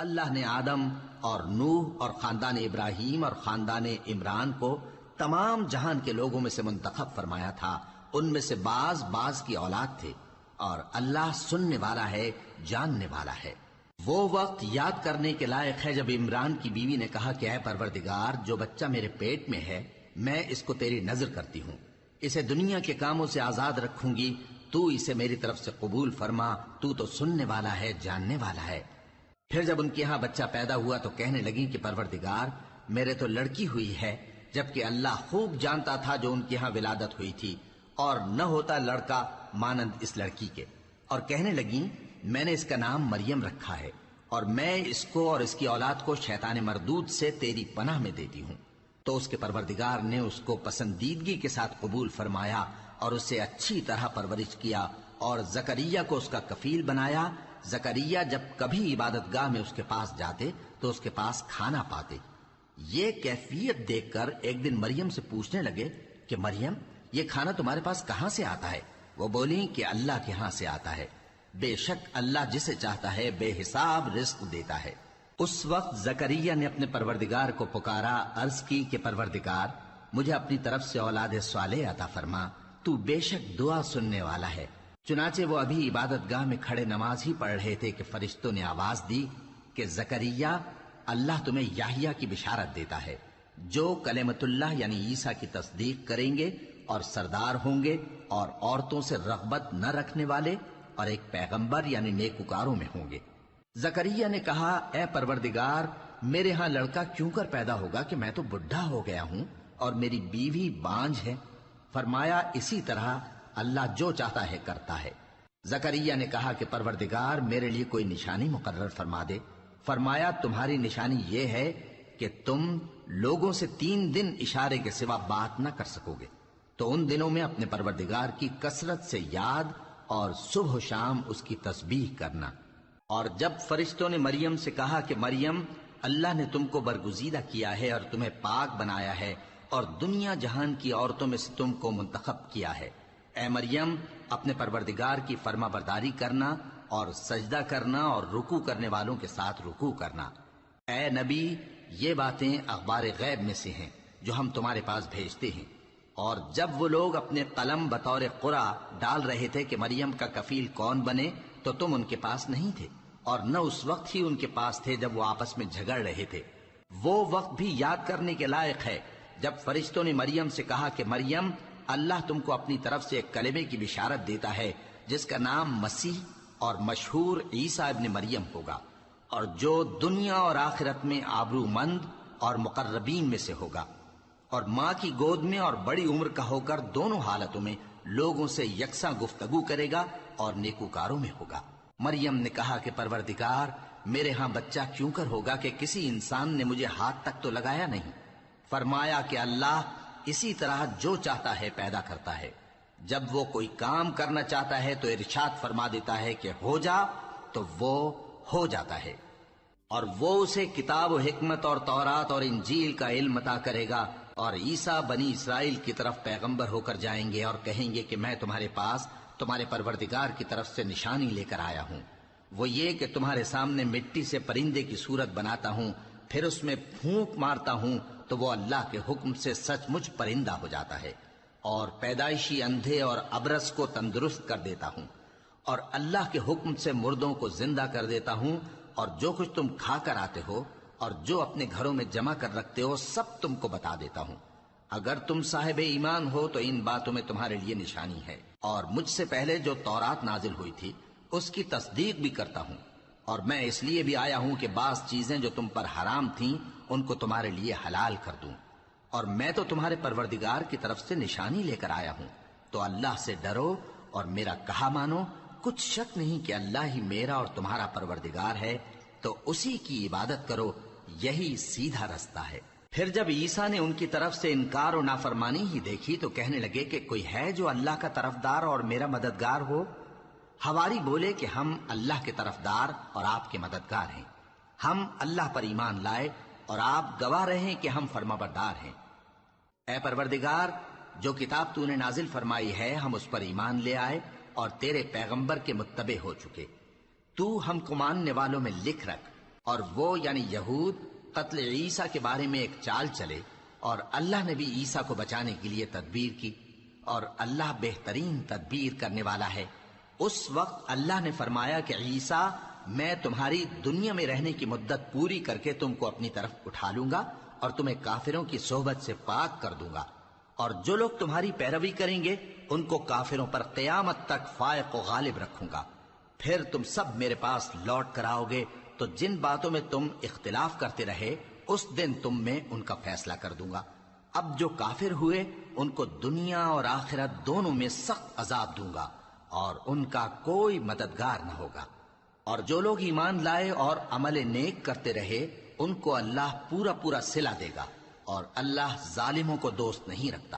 اللہ نے آدم اور نوح اور خاندان ابراہیم اور خاندان عمران کو تمام جہان کے لوگوں میں سے منتخب فرمایا تھا. ان میں سے بعض کی اولاد تھے، اور اللہ سننے والا ہے، جاننے والا ہے. وہ وقت یاد کرنے کے لائق ہے جب عمران کی بیوی نے کہا کہ اے پروردگار، جو بچہ میرے پیٹ میں ہے میں اس کو تیری نذر کرتی ہوں، اسے دنیا کے کاموں سے آزاد رکھوں گی، تو اسے میری طرف سے قبول فرما، تو سننے والا ہے، جاننے والا ہے. پھر جب ان کے ہاں بچہ پیدا ہوا تو کہنے لگی کہ پروردگار، میرے تو لڑکی ہوئی ہے، جبکہ اللہ خوب جانتا تھا جو ان کے ہاں ولادت ہوئی تھی، اور نہ ہوتا لڑکا مانند اس لڑکی کے. اور کہنے لگیں میں نے اس کا نام مریم رکھا ہے، اور میں اس کو اور اس کی اولاد کو شیطان مردود سے تیری پناہ میں دیتی ہوں. تو اس کے پروردگار نے اس کو پسندیدگی کے ساتھ قبول فرمایا اور اسے اچھی طرح پرورش کیا، اور زکریہ کو اس کا کفیل بنایا. زکریہ جب کبھی عبادت گاہ میں اس کے پاس جاتے تو اس کے پاس کھانا پاتے. یہ کیفیت دیکھ کر ایک دن مریم سے پوچھنے لگے کہ مریم، یہ کھانا تمہارے پاس کہاں سے آتا ہے؟ وہ بولی کہ اللہ کے ہاں سے آتا ہے، بے شک اللہ جسے چاہتا ہے بے حساب رزق دیتا ہے. اس وقت زکریا نے اپنے پروردگار کو پکارا، عرض کی کہ پروردگار، مجھے اپنی طرف سے اولاد صالح عطا فرما، تو بے شک دعا سننے والا ہے. چنانچہ وہ ابھی عبادت گاہ میں کھڑے نماز ہی پڑھ رہے تھے کہ فرشتوں نے آواز دی کہ زکریا، اللہ تمہیں یحییٰ کی بشارت دیتا ہے، جو کلمۃ اللہ یعنی عیسیٰ کی تصدیق کریں گے اور سردار ہوں گے، اور عورتوں سے رغبت نہ رکھنے والے، اور ایک پیغمبر یعنی نیکوکاروں میں ہوں گے. زکریا نے کہا، اے پروردگار، میرے ہاں لڑکا کیوں کر پیدا ہوگا کہ میں تو بڈھا ہو گیا ہوں اور میری بیوی بانجھ ہے. فرمایا، اسی طرح اللہ جو چاہتا ہے کرتا ہے. زکریا نے کہا کہ پروردگار، میرے لیے کوئی نشانی مقرر فرما دے. فرمایا، تمہاری نشانی یہ ہے کہ تم لوگوں سے 3 دن اشارے کے سوا بات نہ کر سکو گے. تو ان دنوں میں اپنے پروردگار کی کثرت سے یاد اور صبح و شام اس کی تسبیح کرنا. اور جب فرشتوں نے مریم سے کہا کہ مریم، اللہ نے تم کو برگزیدہ کیا ہے اور تمہیں پاک بنایا ہے اور دنیا جہان کی عورتوں میں سے تم کو منتخب کیا ہے، اے مریم، اپنے پروردگار کی فرما برداری کرنا اور سجدہ کرنا اور رکوع کرنے والوں کے ساتھ رکوع کرنا. اے نبی، یہ باتیں اخبار غیب میں سے ہیں جو ہم تمہارے پاس بھیجتے ہیں. اور جب وہ لوگ اپنے قلم بطور قرعہ ڈال رہے تھے کہ مریم کا کفیل کون بنے تو تم ان کے پاس نہیں تھے، اور نہ اس وقت ہی ان کے پاس تھے جب وہ آپس میں جھگڑ رہے تھے. وہ وقت بھی یاد کرنے کے لائق ہے جب فرشتوں نے مریم سے کہا کہ مریم، اللہ تم کو اپنی طرف سے ایک کلمے کی بشارت دیتا ہے جس کا نام مسیح اور مشہور عیسیٰ ابن مریم ہوگا، اور جو دنیا اور آخرت میں آبرو مند اور مقربین میں سے ہوگا، اور ماں کی گود میں اور بڑی عمر کا ہو کر دونوں حالتوں میں لوگوں سے یکساں گفتگو کرے گا اور نیکوکاروں میں ہوگا. مریم نے کہا کہ پروردگار، میرے ہاں بچہ کیوں کر ہوگا کہ کسی انسان نے مجھے ہاتھ تک تو لگایا نہیں. فرمایا کہ اللہ اسی طرح جو چاہتا ہے پیدا کرتا ہے. جب وہ کوئی کام کرنا چاہتا ہے تو ارشاد فرما دیتا ہے کہ ہو جا، تو وہ ہو جاتا ہے. اور وہ اسے کتاب و حکمت اور تورات اور انجیل کا علم عطا کرے گا، اور عیسیٰ بنی اسرائیل کی طرف پیغمبر ہو کر جائیں گے اور کہیں گے کہ میں تمہارے پاس تمہارے پروردگار کی طرف سے نشانی لے کر آیا ہوں. وہ یہ کہ تمہارے سامنے مٹی سے پرندے کی صورت بناتا ہوں، پھر اس میں پھونک مارتا ہوں تو وہ اللہ کے حکم سے سچ مچ پرندہ ہو جاتا ہے، اور پیدائشی اندھے اور ابرص کو تندرست کر دیتا ہوں، اور اللہ کے حکم سے مردوں کو زندہ کر دیتا ہوں، اور جو کچھ تم کھا کر آتے ہو اور جو اپنے گھروں میں جمع کر رکھتے ہو سب تم کو بتا دیتا ہوں. اگر تم صاحب ایمان ہو تو ان باتوں میں تمہارے لیے نشانی ہے. اور مجھ سے پہلے جو تورات نازل ہوئی تھی اس کی تصدیق بھی کرتا ہوں، اور میں اس لیے بھی آیا ہوں کہ بعض چیزیں جو تم پر حرام تھیں ان کو تمہارے لیے حلال کر دوں. اور میں تو تمہارے پروردگار کی طرف سے نشانی لے کر آیا ہوں. تو اللہ سے ڈرو اور میرا کہا مانو. کچھ شک نہیں کہ اللہ ہی میرا اور تمہارا پروردگار ہے، تو اسی کی عبادت کرو، یہی سیدھا رستہ ہے. پھر جب عیسیٰ نے ان کی طرف سے انکار و نافرمانی ہی دیکھی تو کہنے لگے کہ کوئی ہے جو اللہ کا طرفدار اور میرا مددگار ہو؟ حواری بولے کہ ہم اللہ کے طرفدار اور آپ کے مددگار ہیں. ہم اللہ پر ایمان لائے اور آپ گواہ رہیں کہ ہم فرما بردار ہیں. اے پروردگار، جو کتاب تو نے نازل فرمائی ہے ہم اس پر ایمان لے آئے اور تیرے پیغمبر کے متبع ہو چکے. تو ہم کو ماننے والوں میں لکھ رکھ اور وہ یعنی یہود قتل عیسیٰ کے بارے میں ایک چال چلے، اور اللہ نے بھی عیسیٰ کو بچانے کے لیے تدبیر کی، اور اللہ بہترین تدبیر کرنے والا ہے۔ اس وقت اللہ نے فرمایا کہ عیسیٰ، میں تمہاری دنیا میں رہنے کی مدت پوری کر کے تم کو اپنی طرف اٹھا لوں گا اور تمہیں کافروں کی صحبت سے پاک کر دوں گا، اور جو لوگ تمہاری پیروی کریں گے ان کو کافروں پر قیامت تک فائق و غالب رکھوں گا۔ پھر تم سب میرے پاس لوٹ کر آؤ گے تو جن باتوں میں تم اختلاف کرتے رہے اس دن تم میں ان کا فیصلہ کر دوں گا۔ اب جو کافر ہوئے ان کو دنیا اور آخرت دونوں میں سخت عذاب دوں گا، اور ان کا کوئی مددگار نہ ہوگا۔ اور جو لوگ ایمان لائے اور عمل نیک کرتے رہے ان کو اللہ پورا پورا صلہ دے گا، اور اللہ ظالموں کو دوست نہیں رکھتا۔